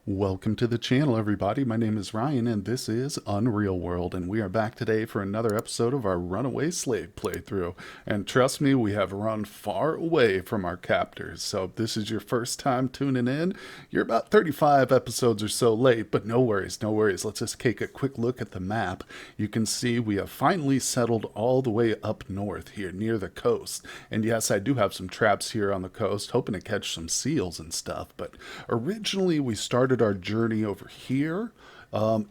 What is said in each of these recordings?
Welcome to the channel, everybody. My name is Ryan, and this is Unreal World, and we are back today for another episode of our Runaway Slave playthrough. And trust me, we have run far away from our captors, so if this is your first time tuning in, you're about 35 episodes or so late, but no worries, no worries. Let's just take a quick look at the map. You can see we have finally settled all the way up north here, near the coast. And yes, I do have some traps here on the coast, hoping to catch some seals and stuff, but originally we started our journey over here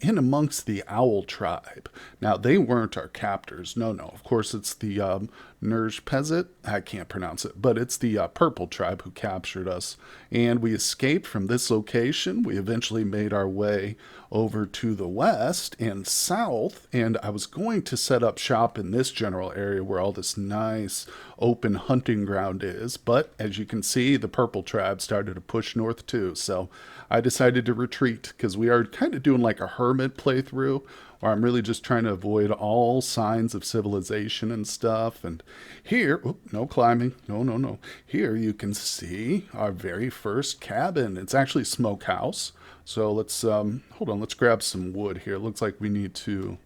in amongst the owl tribe. Now, they weren't our captors. No, no. Of course, it's the Nerj Peasant. I can't pronounce it, but it's the purple tribe who captured us. And we escaped from this location. We eventually made our way over to the west and south. And I was going to set up shop in this general area where all this nice open hunting ground is. But as you can see, the purple tribe started to push north too. So I decided to retreat because we are kind of doing like a hermit playthrough where I'm really just trying to avoid all signs of civilization and stuff. And here, no climbing, no, no, no. Here you can see our very first cabin. It's actually a smokehouse. So let's, hold on, let's grab some wood here. It looks like we need to,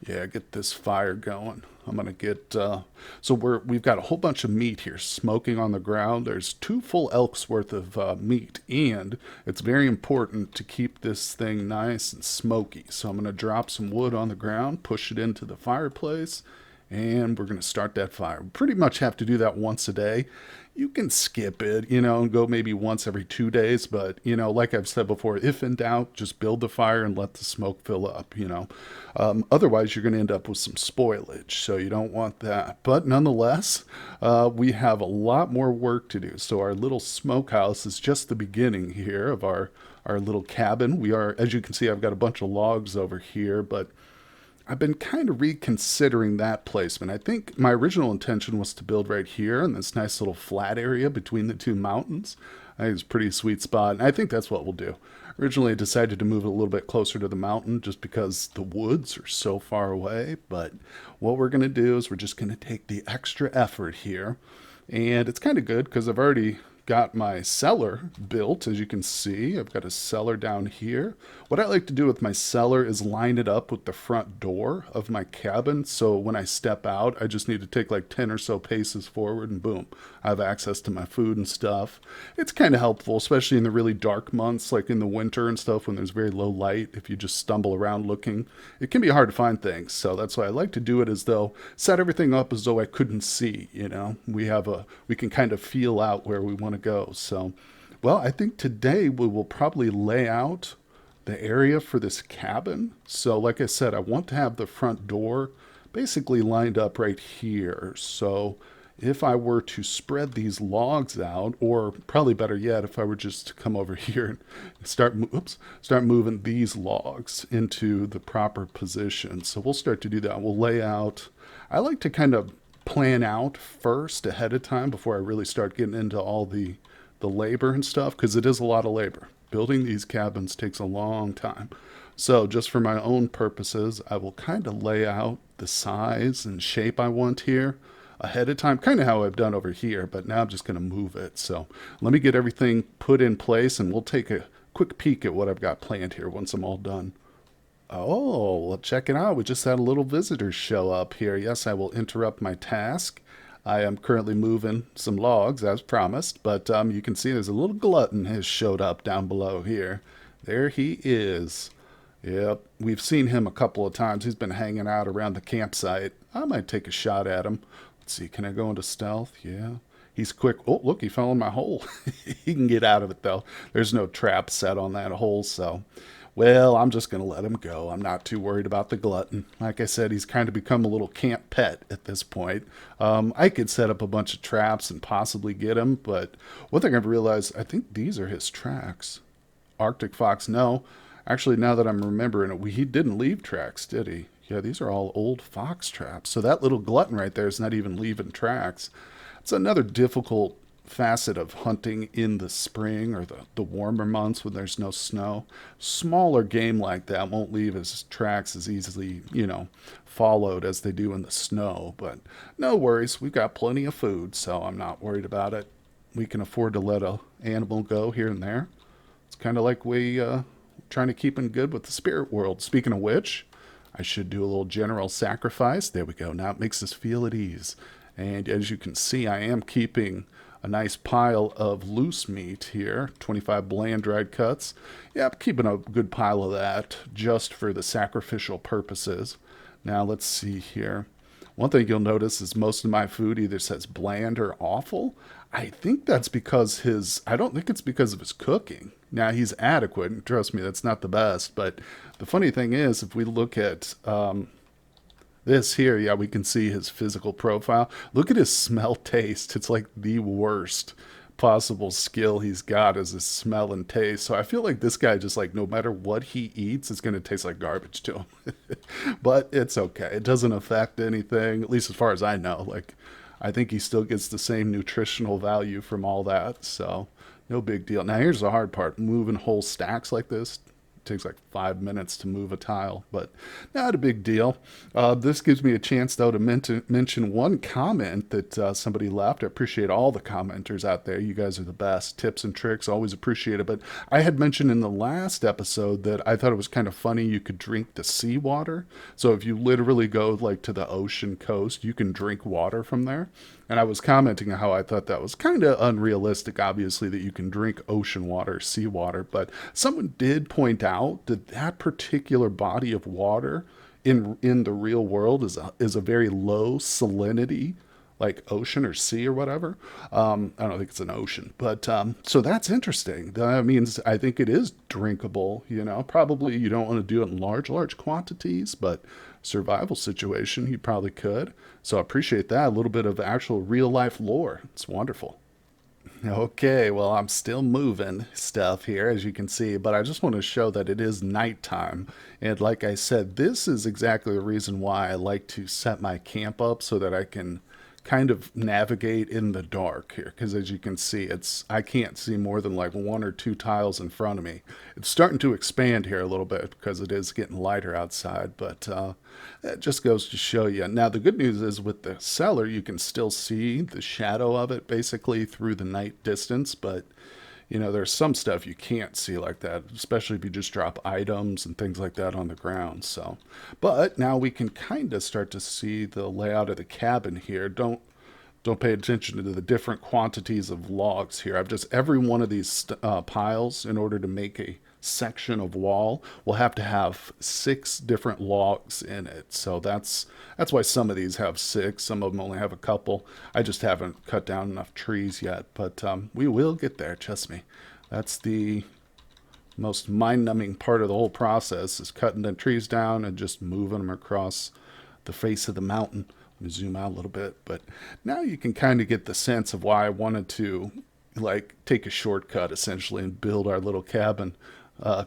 yeah, get this fire going. I'm gonna get so we've got a whole bunch of meat here smoking on the ground. There's 2 full elks worth of meat, and it's very important to keep this thing nice and smoky. So I'm gonna drop some wood on the ground, push it into the fireplace, and we're gonna start that fire. We pretty much have to do that once a day. You can skip it, and go maybe once every 2 days. But, like I've said before, if in doubt, just build the fire and let the smoke fill up. Otherwise, you're going to end up with some spoilage. So you don't want that. But nonetheless, we have a lot more work to do. So our little smokehouse is just the beginning here of our little cabin. We are, as you can see, I've got a bunch of logs over here, but I've been kind of reconsidering that placement. I think my original intention was to build right here in this nice little flat area between the 2 mountains. I think it's a pretty sweet spot, and I think that's what we'll do. Originally, I decided to move it a little bit closer to the mountain just because the woods are so far away, but what we're going to do is we're just going to take the extra effort here, and it's kind of good because I've already got my cellar built. As you can see, I've got a cellar down here. What I like to do with my cellar is line it up with the front door of my cabin, so when I step out I just need to take like 10 or so paces forward and boom, I have access to my food and stuff. It's kind of helpful, especially in the really dark months like in the winter and stuff when there's very low light. If you just stumble around looking, it can be hard to find things. So that's why I like to do it as though set everything up as though I couldn't see. We can kind of feel out where we want to go. So, well, I think today we will probably lay out the area for this cabin. So, like I said, I want to have the front door basically lined up right here. So, if I were to spread these logs out, or probably better yet, if I were just to come over here and start moving these logs into the proper position. So we'll start to do that. We'll lay out. I like to kind of plan out first ahead of time before I really start getting into all the labor and stuff, because it is a lot of labor. Building these cabins takes a long time. So just for my own purposes, I will kind of lay out the size and shape I want here ahead of time, kind of how I've done over here, but now I'm just going to move it. So let me get everything put in place and we'll take a quick peek at what I've got planned here once I'm all done. Oh, well, check it out. We just had a little visitor show up here. Yes, I will interrupt my task. I am currently moving some logs as promised, but you can see there's a little glutton has showed up down below here. There he is. Yep, we've seen him a couple of times. He's been hanging out around the campsite. I might take a shot at him. Let's see, can I go into stealth? Yeah. He's quick. Oh, look, he fell in my hole. He can get out of it, though. There's no trap set on that hole, so... Well, I'm just going to let him go. I'm not too worried about the glutton. Like I said, he's kind of become a little camp pet at this point. I could set up a bunch of traps and possibly get him, but one thing I've realized, I think these are his tracks. Arctic fox, no. Actually, now that I'm remembering it, he didn't leave tracks, did he? Yeah, these are all old fox traps. So that little glutton right there is not even leaving tracks. It's another difficult facet of hunting in the spring or the warmer months when there's no snow. Smaller game like that won't leave his tracks as easily, followed as they do in the snow. But no worries, we've got plenty of food, so I'm not worried about it. We can afford to let a animal go here and there. It's kind of like we trying to keep in good with the spirit world. Speaking of which, I should do a little general sacrifice. There we go. Now it makes us feel at ease. And as you can see, I am keeping a nice pile of loose meat here, 25 bland dried cuts. Yeah, I'm keeping a good pile of that just for the sacrificial purposes. Now let's see here. One thing you'll notice is most of my food either says bland or awful. I think that's because I don't think it's because of his cooking. Now, he's adequate, and trust me, that's not the best. But the funny thing is, if we look at this here, yeah, we can see his physical profile. Look at his smell taste. It's like the worst possible skill he's got is his smell and taste. So I feel like this guy just like no matter what he eats, it's going to taste like garbage to him. But it's okay. It doesn't affect anything, at least as far as I know. Like I think he still gets the same nutritional value from all that. So no big deal. Now here's the hard part. Moving whole stacks like this takes like 5 minutes to move a tile, but not a big deal. This gives me a chance, though, to mention one comment that somebody left. I appreciate all the commenters out there. You guys are the best. Tips and tricks, always appreciate it. But I had mentioned in the last episode that I thought it was kind of funny you could drink the seawater. So if you literally go like to the ocean coast, you can drink water from there. And I was commenting on how I thought that was kind of unrealistic, obviously, that you can drink ocean water, seawater. But someone did point out that that particular body of water in the real world is a very low salinity, like ocean or sea or whatever. I don't think it's an ocean, but so that's interesting. That means I think it is drinkable. Probably you don't want to do it in large quantities, but survival situation you probably could. So I appreciate that. A little bit of actual real life lore. It's wonderful. Okay, well, I'm still moving stuff here, as you can see, but I just want to show that it is nighttime. And like I said, this is exactly the reason why I like to set my camp up so that I can kind of navigate in the dark here. Because as you can see, I can't see more than like one or two tiles in front of me. It's starting to expand here a little bit because it is getting lighter outside, but that just goes to show you. Now, the good news is with the cellar, you can still see the shadow of it basically through the night distance, but there's some stuff you can't see like that, especially if you just drop items and things like that on the ground. So, but now we can kind of start to see the layout of the cabin here. Don't pay attention to the different quantities of logs here. I've just every one of these piles, in order to make a section of wall, will have to have 6 different logs in it. So that's why some of these have 6. Some of them only have a couple. I just haven't cut down enough trees yet, but we will get there. Trust me. That's the most mind-numbing part of the whole process is cutting the trees down and just moving them across the face of the mountain. Let me zoom out a little bit, but now you can kind of get the sense of why I wanted to like take a shortcut essentially and build our little cabin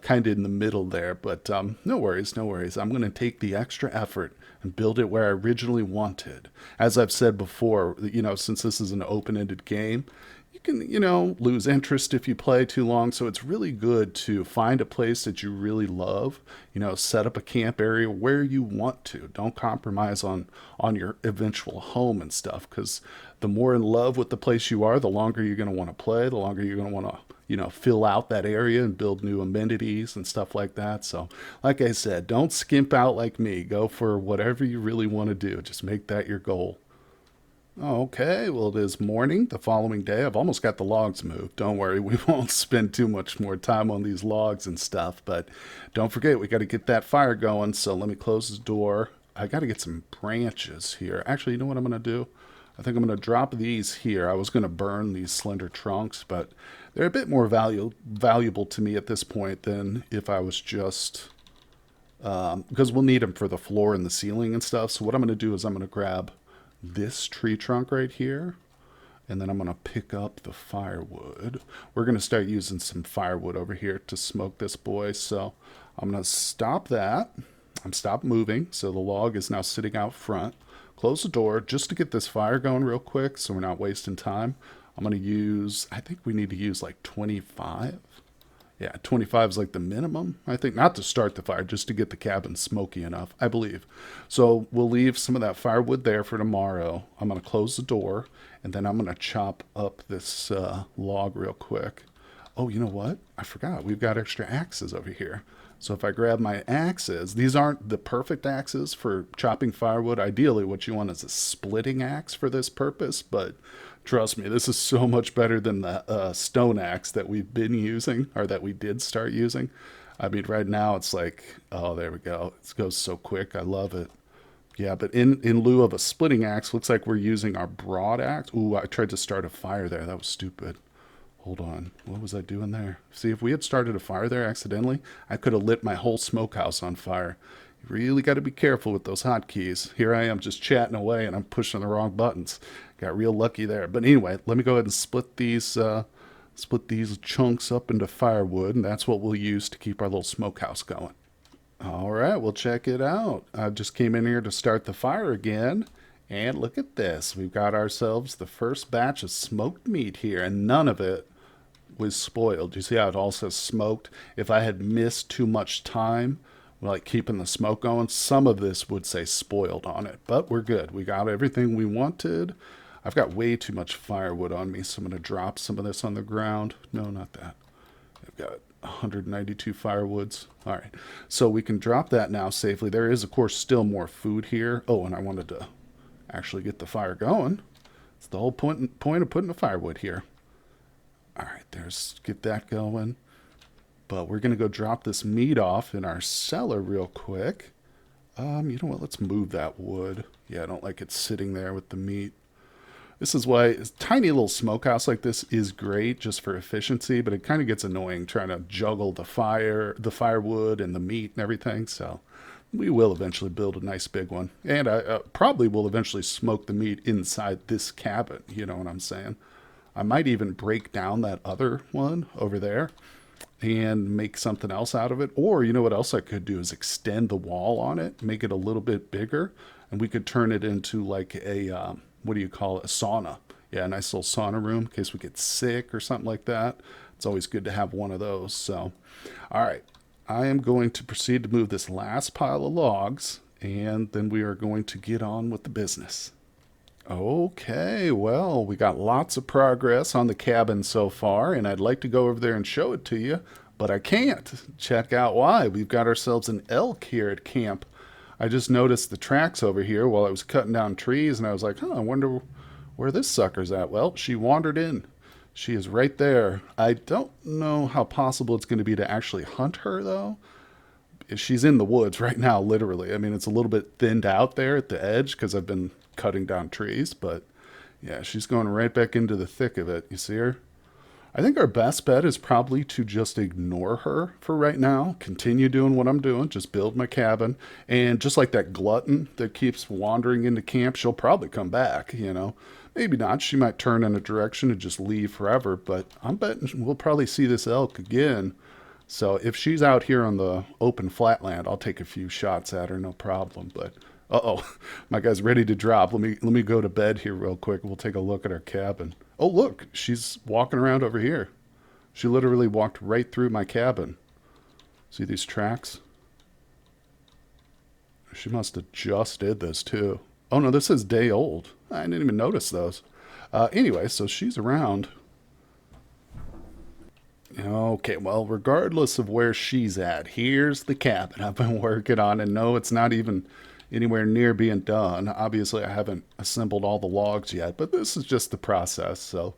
kind of in the middle there. But no worries, no worries. I'm going to take the extra effort and build it where I originally wanted. As I've said before, since this is an open-ended game, you can, lose interest if you play too long. So it's really good to find a place that you really love, set up a camp area where you want to. Don't compromise on your eventual home and stuff, because the more in love with the place you are, the longer you're going to want to play, the longer you're going to want to fill out that area and build new amenities and stuff like that. So, like I said, don't skimp out like me. Go for whatever you really want to do. Just make that your goal. Okay, well, it is morning the following day. I've almost got the logs moved. Don't worry, we won't spend too much more time on these logs and stuff. But don't forget, we got to get that fire going. So let me close the door. I got to get some branches here. Actually, you know what I'm going to do? I think I'm going to drop these here. I was going to burn these slender trunks, but they're a bit more valuable to me at this point than if I was just... because we'll need them for the floor and the ceiling and stuff. So what I'm going to do is I'm going to grab this tree trunk right here, and then I'm going to pick up the firewood. We're going to start using some firewood over here to smoke this boy. So I'm going to stop that. I'm stopped moving. So the log is now sitting out front. Close the door just to get this fire going real quick so we're not wasting time. I'm going to use, I think we need to use like 25. Yeah, 25 is like the minimum, I think. Not to start the fire, just to get the cabin smoky enough, I believe. So we'll leave some of that firewood there for tomorrow. I'm going to close the door, and then I'm going to chop up this log real quick. Oh, you know what? I forgot. We've got extra axes over here. So if I grab my axes, these aren't the perfect axes for chopping firewood. Ideally, what you want is a splitting axe for this purpose, but trust me, this is so much better than the stone axe that we've been using, or that we did start using. I mean, right now it's like, oh, there we go. It goes so quick. I love it. Yeah, but in lieu of a splitting axe, looks like we're using our broad axe. Ooh, I tried to start a fire there. That was stupid. Hold on. What was I doing there? See, if we had started a fire there accidentally, I could have lit my whole smokehouse on fire. You really got to be careful with those hotkeys. Here I am just chatting away and I'm pushing the wrong buttons. Got real lucky there. But anyway, let me go ahead and split these chunks up into firewood, and that's what we'll use to keep our little smokehouse going. All right, well, check it out. I just came in here to start the fire again. And look at this. We've got ourselves the first batch of smoked meat here, and none of it was spoiled. You see how it all says smoked? If I had missed too much time, like keeping the smoke going, some of this would say spoiled on it. But we're good. We got everything we wanted. I've got way too much firewood on me, so I'm going to drop some of this on the ground. No, not that. I've got 192 firewoods. All right. So we can drop that now safely. There is, of course, still more food here. Oh, and I wanted to actually get the fire going. It's the whole point of putting the firewood here. All right, get that going. But we're gonna go drop this meat off in our cellar real quick. You know what? Let's move that wood. Yeah, I don't like it sitting there with the meat. This is why a tiny little smokehouse like this is great just for efficiency, but it kind of gets annoying trying to juggle the firewood and the meat and everything. So we will eventually build a nice big one. And I probably will eventually smoke the meat inside this cabin. You know what I'm saying? I might even break down that other one over there and make something else out of it. Or you know what else I could do is extend the wall on it, make it a little bit bigger, and we could turn it into like a, what do you call it? A sauna. Yeah, a nice little sauna room in case we get sick or something like that. It's always good to have one of those. So, all right. I am going to proceed to move this last pile of logs, and then we are going to get on with the business. Okay, well, we got lots of progress on the cabin so far, and I'd like to go over there and show it to you, but I can't. Check out why. We've got ourselves an elk here at camp. I just noticed the tracks over here while I was cutting down trees, and I was like, I wonder where this sucker's at. Well, she wandered in. She is right there. I don't know how possible it's going to be to actually hunt her, though. She's in the woods right now, literally. I mean, it's a little bit thinned out there at the edge because I've been cutting down trees, but yeah, she's going right back into the thick of it. You see her? I think our best bet is probably to just ignore her for right now, continue doing what I'm doing, just build my cabin, and just like that glutton that keeps wandering into camp, she'll probably come back, you know. Maybe not. She might turn in a direction and just leave forever, but I'm betting we'll probably see this elk again. So if she's out here on the open flatland, I'll take a few shots at her, no problem. But uh-oh, my guy's ready to drop. Let me go to bed here real quick. We'll take a look at our cabin. Oh, look, she's walking around over here. She literally walked right through my cabin. See these tracks? She must have just did this too. Oh no, this is day old. I didn't even notice those. Anyway, so she's around. Okay, well, regardless of where she's at, here's the cabin I've been working on. And no, it's not even anywhere near being done. Obviously, I haven't assembled all the logs yet, but this is just the process. So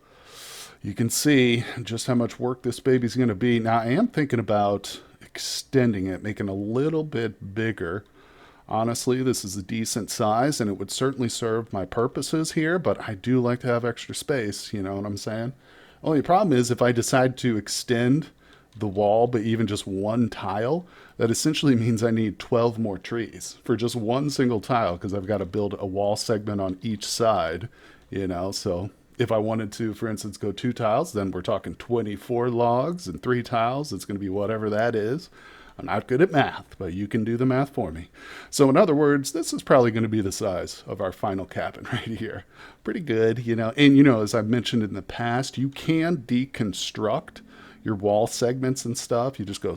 you can see just how much work this baby's going to be. Now, I am thinking about extending it, making it a little bit bigger. Honestly, this is a decent size, and it would certainly serve my purposes here, but I do like to have extra space, you know what I'm saying? Only problem is if I decide to extend the wall, but even just one tile, that essentially means I need 12 more trees for just one single tile because I've got to build a wall segment on each side, you know? So if I wanted to, for instance, go 2 tiles, then we're talking 24 logs, and 3 tiles, it's going to be whatever that is. I'm not good at math, but you can do the math for me. So in other words, this is probably going to be the size of our final cabin right here. Pretty good, you know. And, you know, as I've mentioned in the past, you can deconstruct your wall segments and stuff. You just go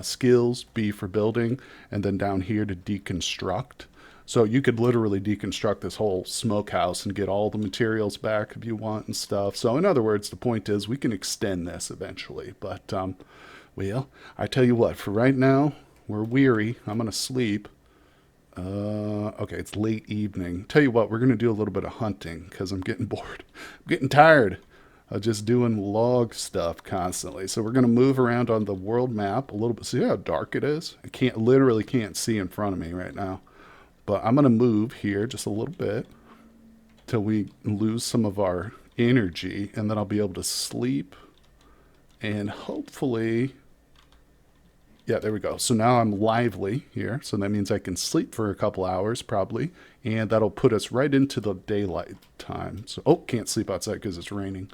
skills, B for building, and then down here to deconstruct. So you could literally deconstruct this whole smokehouse and get all the materials back if you want and stuff. So in other words, the point is we can extend this eventually. But well, I tell you what, for right now, we're weary. I'm gonna sleep. Okay, it's late evening. Tell you what, we're gonna do a little bit of hunting because I'm getting bored. I'm getting tired of just doing log stuff constantly. So we're gonna move around on the world map a little bit. See how dark it is? I literally can't see in front of me right now. But I'm gonna move here just a little bit till we lose some of our energy, and then I'll be able to sleep and hopefully, yeah, there we go. So now I'm lively here. So that means I can sleep for a couple hours probably. And that'll put us right into the daylight time. So, oh, can't sleep outside because it's raining.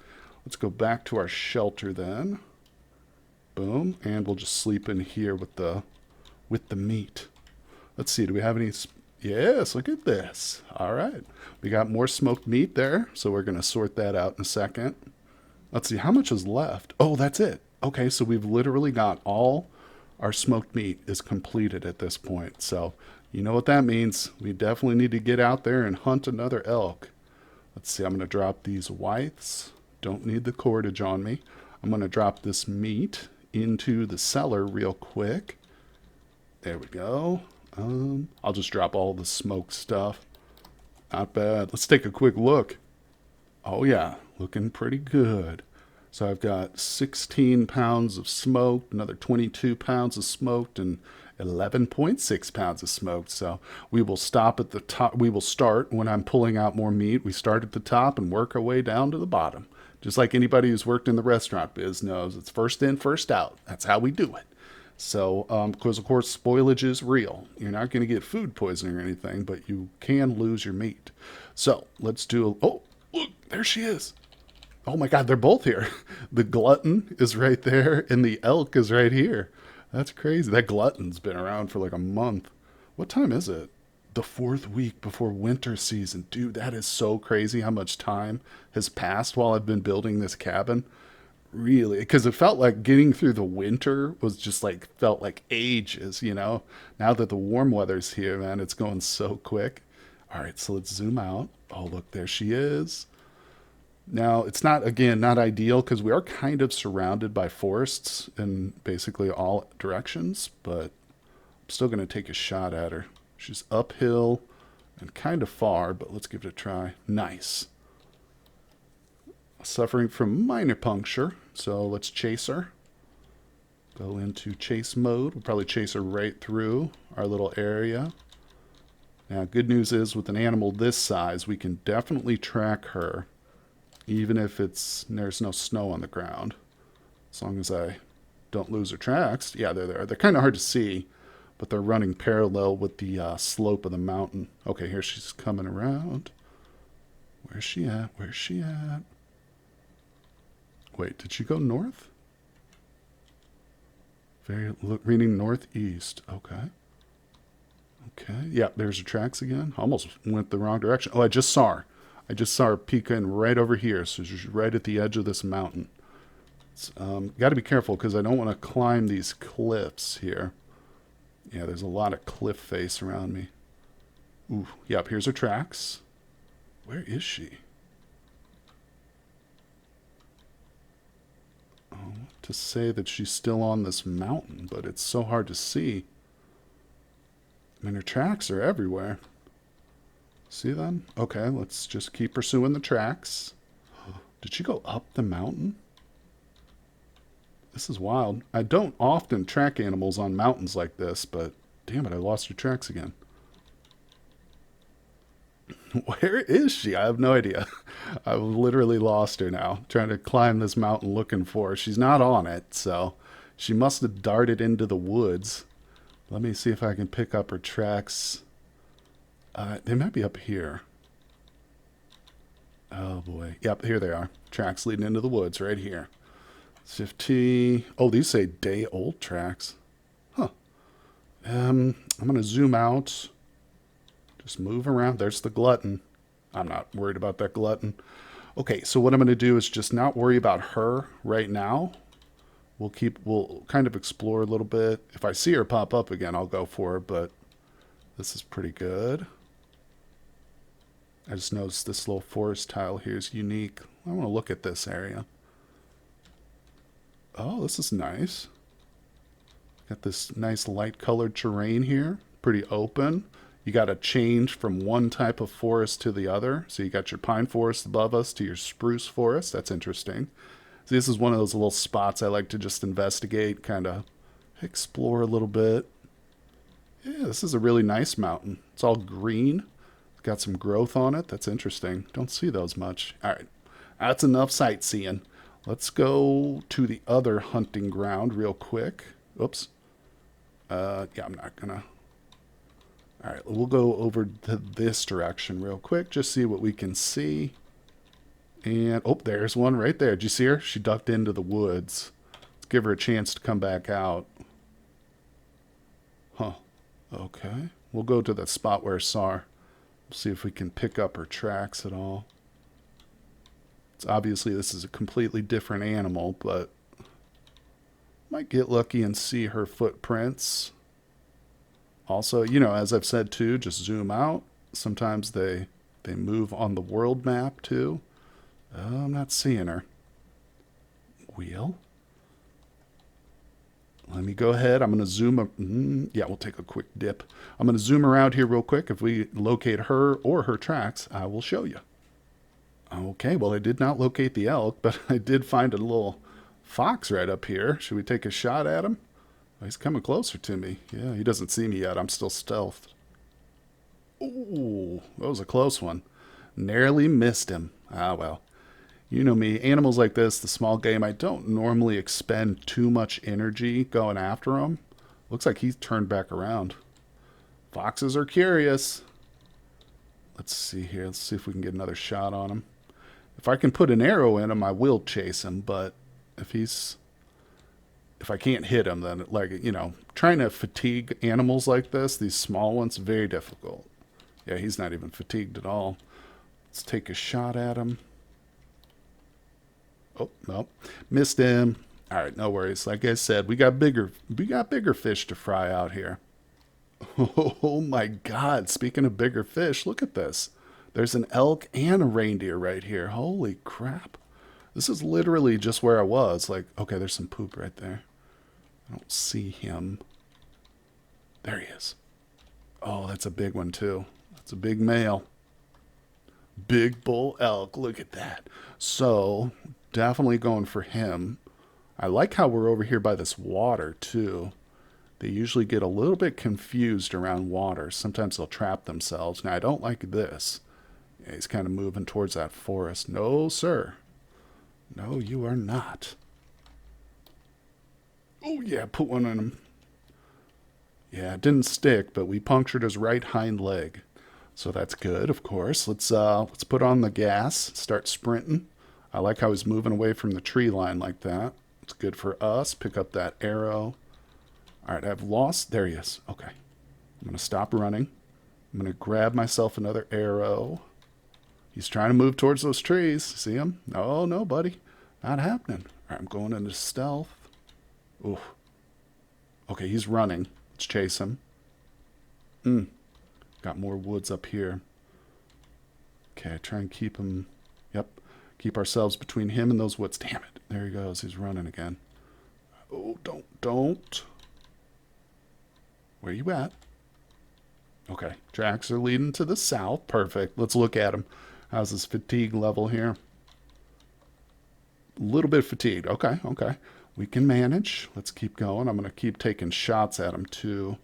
Let's go back to our shelter then. Boom. And we'll just sleep in here with the meat. Let's see. Do we have any? Yes, look at this. All right. We got more smoked meat there. So we're going to sort that out in a second. Let's see. How much is left? Oh, that's it. Okay. So we've literally got all our smoked meat is completed at this point. So you know what that means. We definitely need to get out there and hunt another elk. Let's see. I'm going to drop these withes. Don't need the cordage on me. I'm going to drop this meat into the cellar real quick. There we go. I'll just drop all the smoked stuff. Not bad. Let's take a quick look. Oh yeah, looking pretty good. So I've got 16 pounds of smoked, another 22 pounds of smoked, and 11.6 pounds of smoked. So we will stop at the top. We will start when I'm pulling out more meat. We start at the top and work our way down to the bottom. Just like anybody who's worked in the restaurant biz knows, it's first in, first out. That's how we do it. So, because of course, spoilage is real. You're not going to get food poisoning or anything, but you can lose your meat. So let's do oh, look, there she is. Oh my God, they're both here. The glutton is right there, and the elk is right here. That's crazy. That glutton's been around for like a month. What time is it? The fourth week before winter season. Dude, that is so crazy how much time has passed while I've been building this cabin. Really, because it felt like getting through the winter was just like felt like ages, you know. Now that the warm weather's here, man, it's going so quick. All right, so let's zoom out. Oh, look, there she is. Now, it's not, again, not ideal because we are kind of surrounded by forests in basically all directions, but I'm still going to take a shot at her. She's uphill and kind of far, but let's give it a try. Nice. Suffering from minor puncture, so let's chase her. Go into chase mode. We'll probably chase her right through our little area. Now, good news is with an animal this size, we can definitely track her, even if there's no snow on the ground. As long as I don't lose her tracks. Yeah, they're there. They're kind of hard to see, but they're running parallel with the slope of the mountain. Okay, here she's coming around. Where's she at? Where's she at? Wait, did she go north? Reading northeast. Okay. Okay. Yeah, there's her tracks again. Almost went the wrong direction. Oh, I just saw her. I just saw her peeking right over here. So she's right at the edge of this mountain. Got to be careful because I don't want to climb these cliffs here. Yeah, there's a lot of cliff face around me. Ooh, yep, here's her tracks. Where is she? To say that she's still on this mountain, but it's so hard to see. I mean, her tracks are everywhere. See them? Okay, let's just keep pursuing the tracks. Did she go up the mountain? This is wild. I don't often track animals on mountains like this, but damn it, I lost her tracks again. Where is she? I have no idea. I've literally lost her now. Trying to climb this mountain looking for her. She's not on it, so she must have darted into the woods. Let me see if I can pick up her tracks. They might be up here. Oh boy. Yep, here they are. Tracks leading into the woods right here. 50. Oh, these say day old tracks. Huh. I'm going to zoom out. Just move around. There's the glutton. I'm not worried about that glutton. Okay, so what I'm going to do is just not worry about her right now. We'll kind of explore a little bit. If I see her pop up again, I'll go for her, but this is pretty good. I just noticed this little forest tile here is unique. I want to look at this area. Oh, this is nice. Got this nice light colored terrain here. Pretty open. You got to change from one type of forest to the other. So you got your pine forest above us to your spruce forest. That's interesting. So this is one of those little spots I like to just investigate, kind of explore a little bit. Yeah, this is a really nice mountain. It's all green. It's got some growth on it. That's interesting. Don't see those much. All right. That's enough sightseeing. Let's go to the other hunting ground real quick. Oops. Yeah, I'm not gonna. All right, we'll go over to this direction real quick, just see what we can see. And, oh, there's one right there. Did you see her? She ducked into the woods. Let's give her a chance to come back out. Huh. Okay. We'll go to the spot where I saw her. See if we can pick up her tracks at all. It's obviously this is a completely different animal, but might get lucky and see her footprints. Also, you know, as I've said too, just zoom out. Sometimes they move on the world map too. I'm not seeing her. Wheel? Let me go ahead. I'm going to zoom. Yeah, we'll take a quick dip. I'm going to zoom around here real quick. If we locate her or her tracks, I will show you. Okay, well, I did not locate the elk, but I did find a little fox right up here. Should we take a shot at him? Oh, he's coming closer to me. Yeah, he doesn't see me yet. I'm still stealthed. Ooh, that was a close one. Narrowly missed him. Ah, well. You know me, animals like this, the small game, I don't normally expend too much energy going after them. Looks like he's turned back around. Foxes are curious. Let's see here. Let's see if we can get another shot on him. If I can put an arrow in him, I will chase him, but if I can't hit him, then, like, you know, trying to fatigue animals like this, these small ones, very difficult. Yeah, he's not even fatigued at all. Let's take a shot at him. Oh, no. Missed him. All right, no worries. Like I said, we got bigger fish to fry out here. Oh my God. Speaking of bigger fish, look at this. There's an elk and a reindeer right here. Holy crap. This is literally just where I was. Like, okay, there's some poop right there. I don't see him. There he is. Oh, that's a big one too. That's a big male. Big bull elk. Look at that. So, definitely going for him. I like how we're over here by this water too. They usually get a little bit confused around water. Sometimes they'll trap themselves. Now, I don't like this. Yeah, he's kind of moving towards that forest. No, sir. No, you are not. Oh, yeah, put one on him. Yeah, it didn't stick, but we punctured his right hind leg. So that's good, of course. Let's put on the gas, start sprinting. I like how he's moving away from the tree line like that. It's good for us. Pick up that arrow. All right, I've lost. There he is. Okay. I'm going to stop running. I'm going to grab myself another arrow. He's trying to move towards those trees. See him? Oh, no, buddy. Not happening. All right, I'm going into stealth. Ooh. Okay, he's running. Let's chase him. Got more woods up here. Okay, try and keep him. Yep. Keep ourselves between him and those woods. Damn it. There he goes. He's running again. Oh, don't. Where you at? Okay, tracks are leading to the south. Perfect. Let's look at him. How's his fatigue level here? A little bit fatigued. Okay. We can manage. Let's keep going. I'm going to keep taking shots at him too.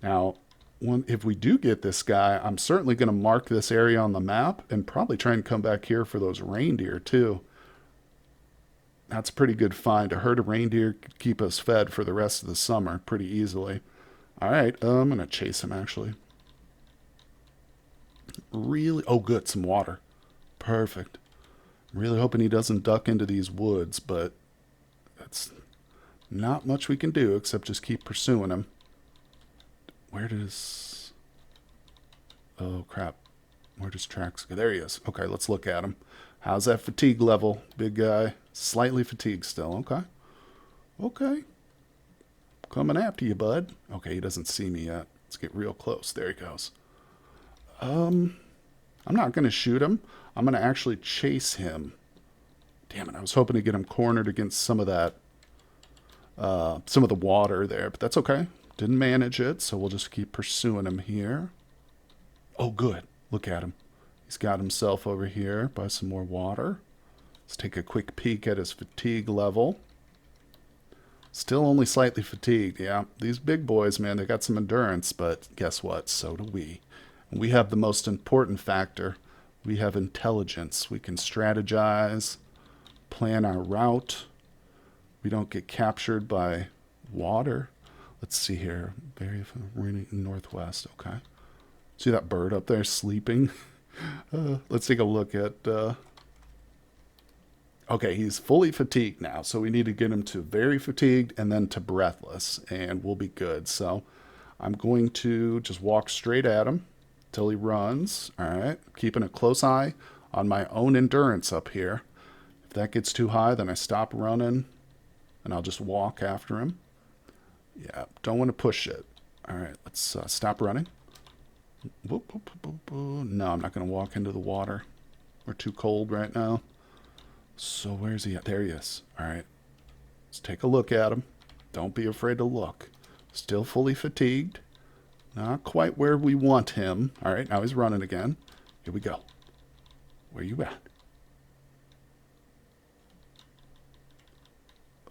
Now, if we do get this guy, I'm certainly going to mark this area on the map and probably try and come back here for those reindeer too. That's a pretty good find. A herd of reindeer could keep us fed for the rest of the summer pretty easily. All right, I'm going to chase him actually. Really? Oh, good, some water. Perfect. I'm really hoping he doesn't duck into these woods, but that's not much we can do except just keep pursuing him. Where does... Oh, crap. Where does tracks go? There he is. Okay, let's look at him. How's that fatigue level, big guy? Slightly fatigued still. Okay. Coming after you, bud. Okay, he doesn't see me yet. Let's get real close. There he goes. I'm not going to shoot him. I'm going to actually chase him. Damn it, I was hoping to get him cornered against some of that, some of the water there, but that's okay. Didn't manage it, so we'll just keep pursuing him here. Oh, good. Look at him. He's got himself over here by some more water. Let's take a quick peek at his fatigue level. Still only slightly fatigued. Yeah, these big boys, man, they got some endurance, but guess what? So do we. And we have the most important factor. We have intelligence. We can strategize, plan our route. We don't get captured by water. Let's see here. Very northwest. Okay. See that bird up there sleeping? Let's take a look at... Okay, he's fully fatigued now, so we need to get him to very fatigued and then to breathless, and we'll be good. So I'm going to just walk straight at him till he runs. All right, keeping a close eye on my own endurance up here. If that gets too high, then I stop running, and I'll just walk after him. Yeah, don't want to push it. All right, let's stop running. Whoop, whoop, whoop, whoop. No, I'm not going to walk into the water. We're too cold right now. So where's he at? There he is. All right. Let's take a look at him. Don't be afraid to look. Still fully fatigued. Not quite where we want him. All right, now he's running again. Here we go. Where you at?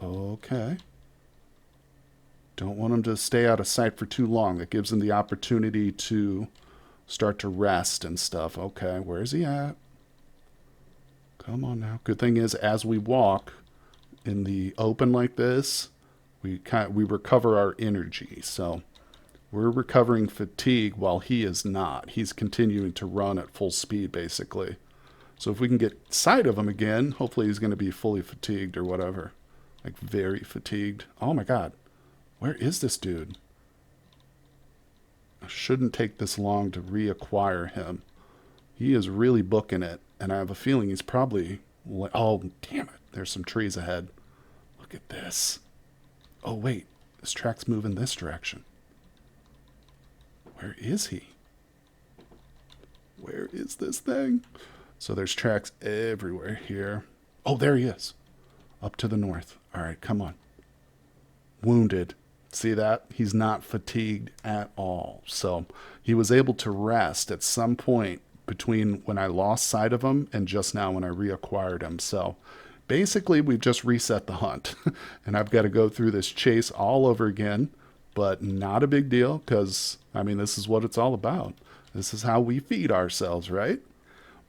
Okay. Don't want him to stay out of sight for too long. That gives him the opportunity to start to rest and stuff. Okay, where's he at? Come on now. Good thing is, as we walk in the open like this, we recover our energy. So we're recovering fatigue while he is not. He's continuing to run at full speed, basically. So if we can get sight of him again, hopefully he's going to be fully fatigued or whatever. Like very fatigued. Oh my God. Where is this dude? It shouldn't take this long to reacquire him. He is really booking it. And I have a feeling he's probably... Oh, damn it. There's some trees ahead. Look at this. Oh, wait. This track's moving this direction. Where is he? Where is this thing? So there's tracks everywhere here. Oh, there he is. Up to the north. All right, come on. Wounded. See that? He's not fatigued at all. So he was able to rest at some point between when I lost sight of him and just now when I reacquired him. So basically, we've just reset the hunt. And I've got to go through this chase all over again. But not a big deal because, I mean, this is what it's all about. This is how we feed ourselves, right?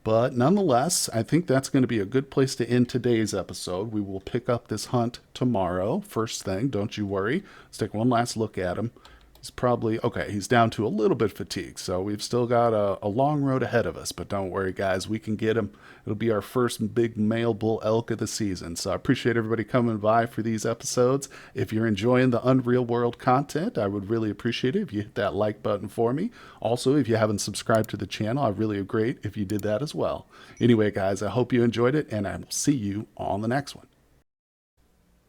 But nonetheless, I think that's going to be a good place to end today's episode. We will pick up this hunt tomorrow. First thing, don't you worry. Let's take one last look at him. He's probably, okay, he's down to a little bit fatigued, so we've still got a long road ahead of us. But don't worry, guys, we can get him. It'll be our first big male bull elk of the season. So I appreciate everybody coming by for these episodes. If you're enjoying the Unreal World content, I would really appreciate it if you hit that like button for me. Also, if you haven't subscribed to the channel, I'd really great if you did that as well. Anyway, guys, I hope you enjoyed it, and I will see you on the next one.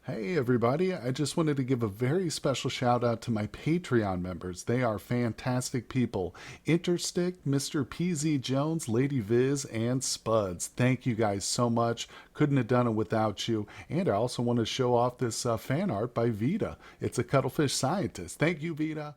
Hey everybody, I just wanted to give a very special shout out to my Patreon members. They are fantastic people. Interstick, Mr. PZ Jones, Lady Viz, and Spuds. Thank you guys so much. Couldn't have done it without you. And I also want to show off this fan art by Vita. It's a cuttlefish scientist. Thank you, Vita.